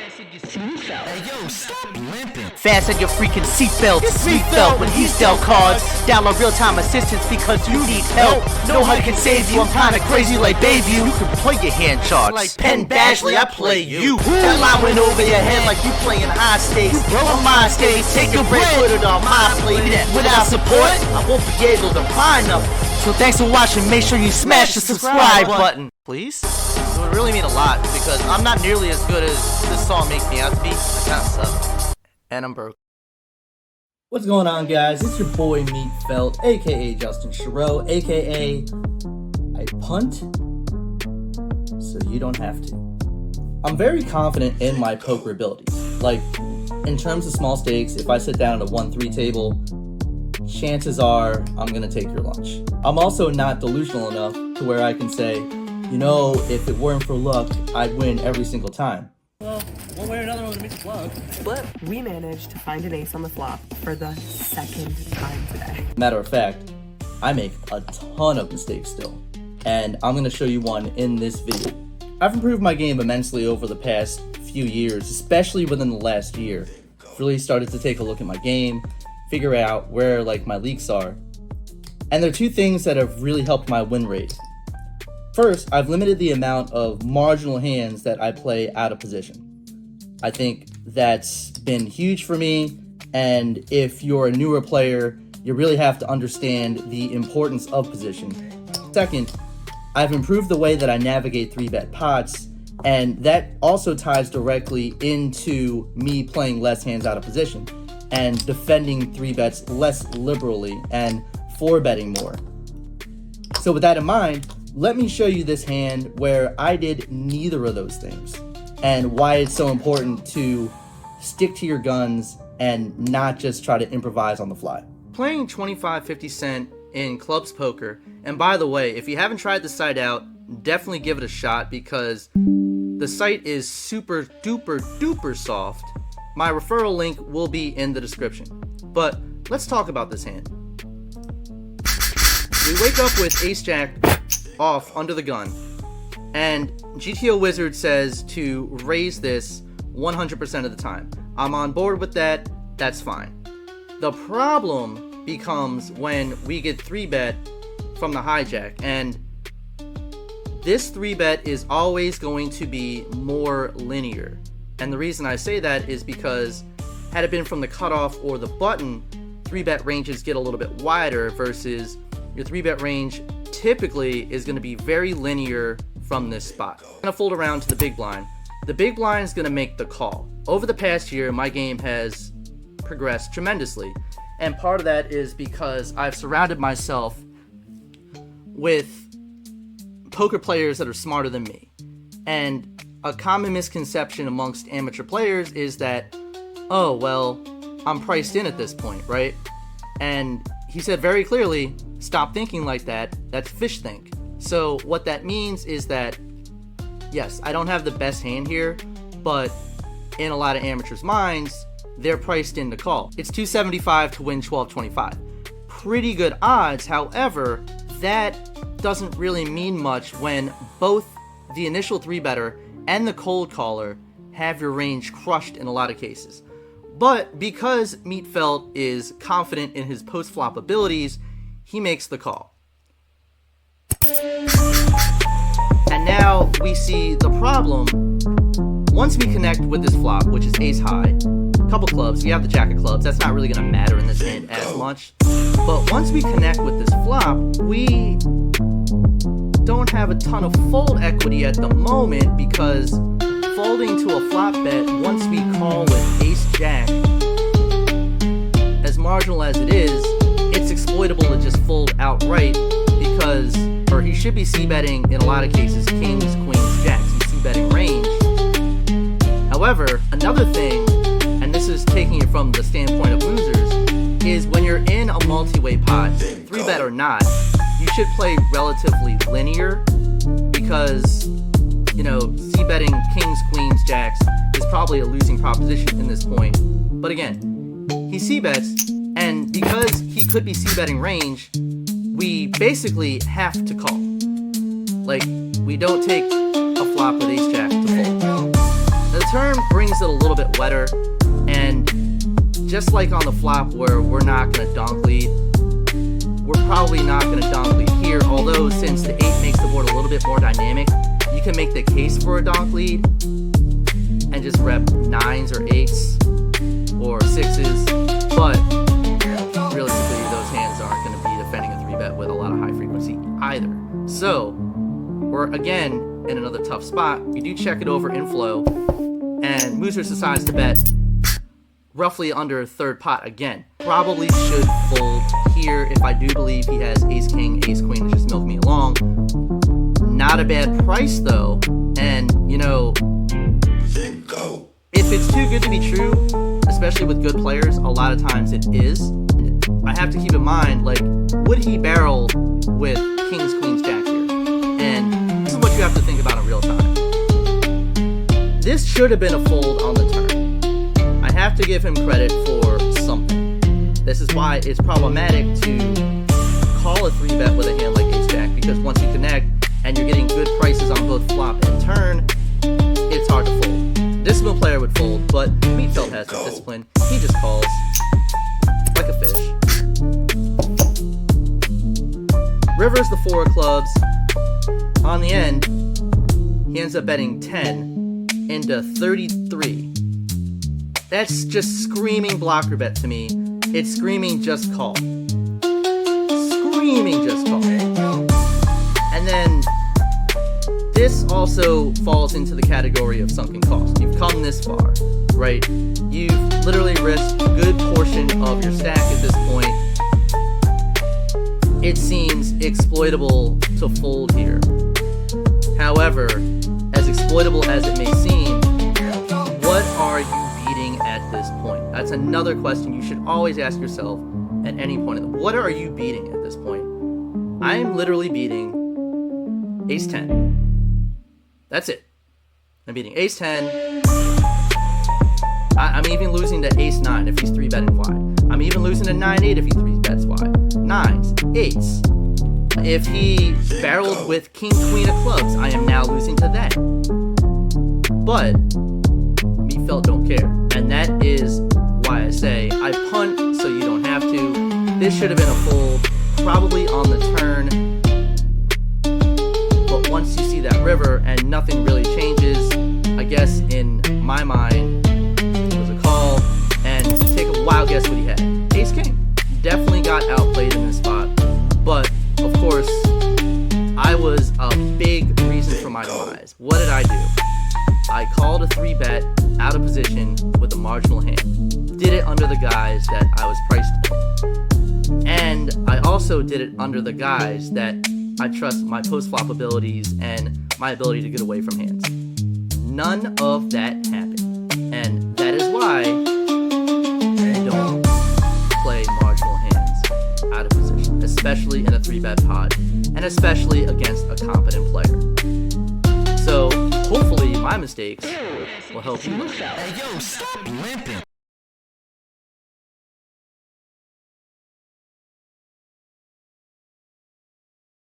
Hey yo, stop limping. Fasten your freaking seatbelt. It's me felt when he's dealt cards. Download real-time assistance because you need help. Know how it can save you. I'm kinda crazy like Bayview. You can play your hand charts. Like Penn Badgley, I play you. That line went over your head like you playing high stakes. On my stage, take a break, put it on my plate. Without support, I won't be able to find nothing. So thanks for watching. Make sure you smash the subscribe button, please. It would really mean a lot because I'm not nearly as good as this song makes me out to be. I kind of suck. And I'm broke. What's going on, guys? It's your boy Meat Felt, aka Justin Shoutout, aka I punt so you don't have to. I'm very confident in my poker abilities. Like, in terms of small stakes, if I sit down at a 1-3 table, chances are I'm gonna take your lunch. I'm also not delusional enough to where I can say, you know, if it weren't for luck, I'd win every single time. Well, one way or another, I'm gonna make luck. But we managed to find an ace on the flop for the second time today. Matter of fact, I make a ton of mistakes still, and I'm gonna show you one in this video. I've improved my game immensely over the past few years, especially within the last year. Really started to take a look at my game, figure out where like my leaks are. And there are two things that have really helped my win rate. First, I've limited the amount of marginal hands that I play out of position. I think that's been huge for me, and if you're a newer player, you really have to understand the importance of position. Second, I've improved the way that I navigate 3-bet pots, and that also ties directly into me playing less hands out of position and defending 3-bets less liberally and 4-betting more. So with that in mind, let me show you this hand where I did neither of those things and why it's so important to stick to your guns and not just try to improvise on the fly. Playing 25-50 cent in clubs poker, and by the way, if you haven't tried the site out, definitely give it a shot because the site is super duper duper soft. My referral link will be in the description. But let's talk about this hand. We wake up with ace-jack off under the gun, and GTO Wizard says to raise this 100% of the time. I'm on board with that, that's fine. The problem becomes when we get 3-bet from the hijack, and this 3-bet is always going to be more linear. And the reason I say that is because had it been from the cutoff or the button, 3-bet ranges get a little bit wider versus your 3-bet range typically is going to be very linear from this spot. I'm going to fold around to the big blind. The big blind is going to make the call. Over the past year, my game has progressed tremendously. And part of that is because I've surrounded myself with poker players that are smarter than me. And a common misconception amongst amateur players is that, oh, well, I'm priced in at this point, right? And he said very clearly, stop thinking like that. That's fish think. So what that means is that, yes, I don't have the best hand here, but in a lot of amateurs' minds, they're priced in to call. It's 275 to win 1225. Pretty good odds. However, that doesn't really mean much when both the initial 3-better and the cold caller have your range crushed in a lot of cases. But because Meat Felt is confident in his post-flop abilities, he makes the call. And now we see the problem. Once we connect with this flop, which is ace high, couple clubs, we have the jack of clubs, that's not really going to matter in this hand as much. But once we connect with this flop, we don't have a ton of fold equity at the moment because folding to a flop bet once we call with ace-jack, as marginal as it is, it's exploitable to just fold outright because, or he should be c-betting in a lot of cases, kings, queens, jacks, and c-betting range. However, another thing, and this is taking it from the standpoint of losers, is when you're in a multi-way pot, 3-bet or not, you should play relatively linear because, you know, c-betting kings, queens, jacks is probably a losing proposition in this point. But again, he c-bets, and because he could be c-betting range, we basically have to call. Like, we don't take a flop with ace-jack to fold. Now, the turn brings it a little bit wetter, and just like on the flop where we're not going to donk lead, we're probably not going to donk lead here, although since the 8 makes the board a little bit more dynamic, you can make the case for a donk lead and just rep 9s or 8s or 6s, but realistically those hands aren't going to be defending a 3-bet with a lot of high frequency either. So we're again in another tough spot. We do check it over in flow, and Moosers decides to bet roughly under third pot again. Probably should fold here if I do believe he has ace-king, ace-queen to just milk me along. Not a bad price though, and you know, if it's too good to be true, especially with good players, a lot of times it is. I have to keep in mind, like, would he barrel with kings, queens, jack here? And this is what you have to think about in real time. This should have been a fold on the turn. I have to give him credit for something. This is why it's problematic to call a 3-bet with a hand like ace-jack, because once you connect and you're getting good prices on both flop and turn, it's hard to fold. Disciplined player would fold, but Wheatfield has no discipline. He just calls like a fish. River's the 4 of clubs. On the end, he ends up betting 10 into 33. That's just screaming blocker bet to me. It's screaming just call. Screaming just call. And then this also falls into the category of sunken cost. You've come this far, right? You've literally risked a good portion of your stack at this point. It seems exploitable to fold here. However, as exploitable as it may seem, what are you beating at this point? That's another question you should always ask yourself at any point. What are you beating at this point? I am literally beating ace-10. That's it. I'm beating ace-10. I'm even losing to ace-9 if he's 3-betting wide. I'm even losing to 9-8 if he 3-bets wide. 9s, 8s. If he barreled with king-queen of clubs, I am now losing to that. But Wheatfield don't care. And that is why I say I punt so you don't have to. This should have been a fold, probably on the turn. But once you see that river and nothing really changes, I guess in my mind it was a call. And take a wild guess what he had. Ace king. Definitely got outplayed in this spot. But of course, I was a big reason for my demise. What did I do? I called a 3-bet out of position with a marginal hand. Did it under the guise that I was priced in. And I also did it under the guise that I trust my post-flop abilities and my ability to get away from hands. None of that happened. And that is why you don't play marginal hands out of position, especially in a 3-bet pot, and especially against a competent player. So hopefully my mistakes will help you. Hey, yo, stop limping.